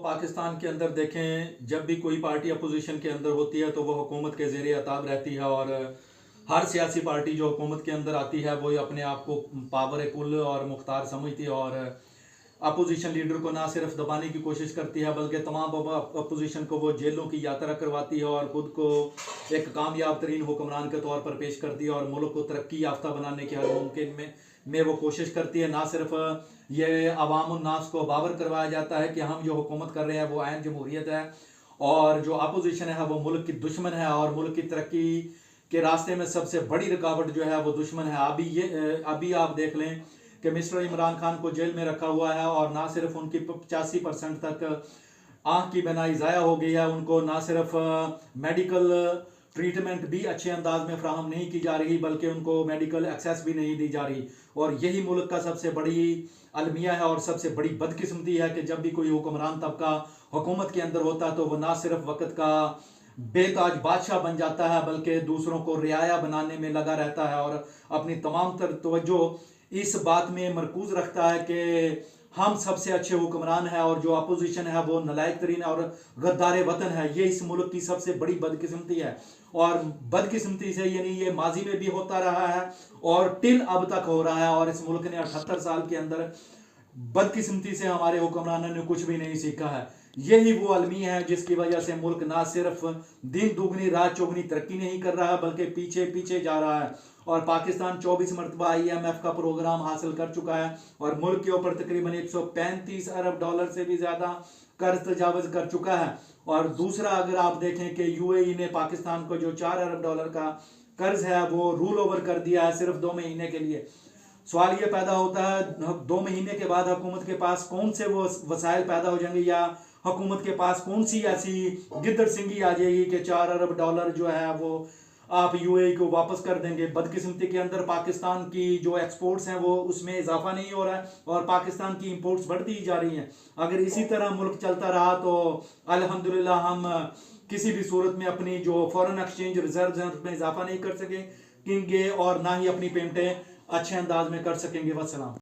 पाकिस्तान के अंदर देखें, जब भी कोई पार्टी अपोजिशन के अंदर होती है तो वो हुकूमत के ज़ेरे अताब रहती है। और हर सियासी पार्टी जो हुकूमत के अंदर आती है वो अपने आप को पावर कुल और मुख्तार समझती है और अपोजिशन लीडर को ना सिर्फ दबाने की कोशिश करती है बल्कि तमाम अपोजिशन को वो जेलों की यात्रा करवाती है और ख़ुद को एक कामयाब तरीन हुक्मरान के तौर पर पेश करती है और मुल्क को तरक्की याफ्ता बनाने के हर मुमकिन में वो कोशिश करती है। ना सिर्फ ये अवामुन्नास को बावर करवाया जाता है कि हम जो हुकूमत कर रहे हैं वो आयन जमहूरियत है, और जो अपोजिशन है वो मुल्क की दुश्मन है और मुल्क की तरक्की के रास्ते में सबसे बड़ी रुकावट जो है वो दुश्मन है। अभी आप देख लें कि मिस्टर इमरान खान को जेल में रखा हुआ है और ना सिर्फ उनकी 85% तक आँख की बीनाई ज़ाया हो गई है, उनको ना सिर्फ मेडिकल ट्रीटमेंट भी अच्छे अंदाज में फ्राहम नहीं की जा रही बल्कि उनको मेडिकल एक्सेस भी नहीं दी जा रही। और यही मुल्क का सबसे बड़ी अलमिया है और सबसे बड़ी बदकिस्मती है कि जब भी कोई हुक्मरान तबका हुकूमत के अंदर होता है तो वह ना सिर्फ वक्त का बेताज बादशाह बन जाता है बल्कि दूसरों को रियाया बनाने में लगा रहता है और अपनी तमाम तवज्जो इस बात में मरकूज रखता है कि हम सबसे अच्छे हुक्मरान हैं और जो अपोजिशन है वो नलायक तरीन और गद्दार वतन है। ये इस मुल्क की सबसे बड़ी बदकिस्मती है और बदकिस्मती से यानी ये माजी में भी होता रहा है और टिल अब तक हो रहा है। और इस मुल्क ने 78 साल के अंदर बदकिस्मती से हमारे हुक्मरानों ने कुछ भी नहीं सीखा है। यही वो अलमी है जिसकी वजह से मुल्क ना सिर्फ दिन दुगनी रात चौगनी तरक्की नहीं कर रहा बल्कि पीछे पीछे जा रहा है। और पाकिस्तान 24 मरतबा IMF का प्रोग्राम हासिल कर चुका है और मुल्क के ऊपर तकरीबन 135 अरब डॉलर से भी ज़्यादा कर्ज तजावज़ कर चुका है। और दूसरा, अगर आप देखें कि UAE ने पाकिस्तान को जो 4 अरब डॉलर का कर्ज है वो रूल ओवर कर दिया है सिर्फ 2 महीने के लिए। सवाल ये पैदा होता है 2 महीने के बाद हुकूमत के पास कौन से वो वसाइल पैदा हो जाएंगे या हुकूमत के पास कौन सी ऐसी गिद्दड़ सिंगी आ जाएगी कि 4 अरब डॉलर जो है वो आप UAE को वापस कर देंगे। बदकिस्मती के अंदर पाकिस्तान की जो एक्सपोर्ट्स हैं वो उसमें इजाफा नहीं हो रहा है और पाकिस्तान की इंपोर्ट्स बढ़ती ही जा रही हैं। अगर इसी तरह मुल्क चलता रहा तो अल्हम्दुलिल्लाह हम किसी भी सूरत में अपनी जो फॉरेन एक्सचेंज रिजर्व हैं उसमें इजाफा नहीं कर सकेंगे और ना ही अपनी पेमेंटें अच्छे अंदाज में कर सकेंगे। वस्सलाम।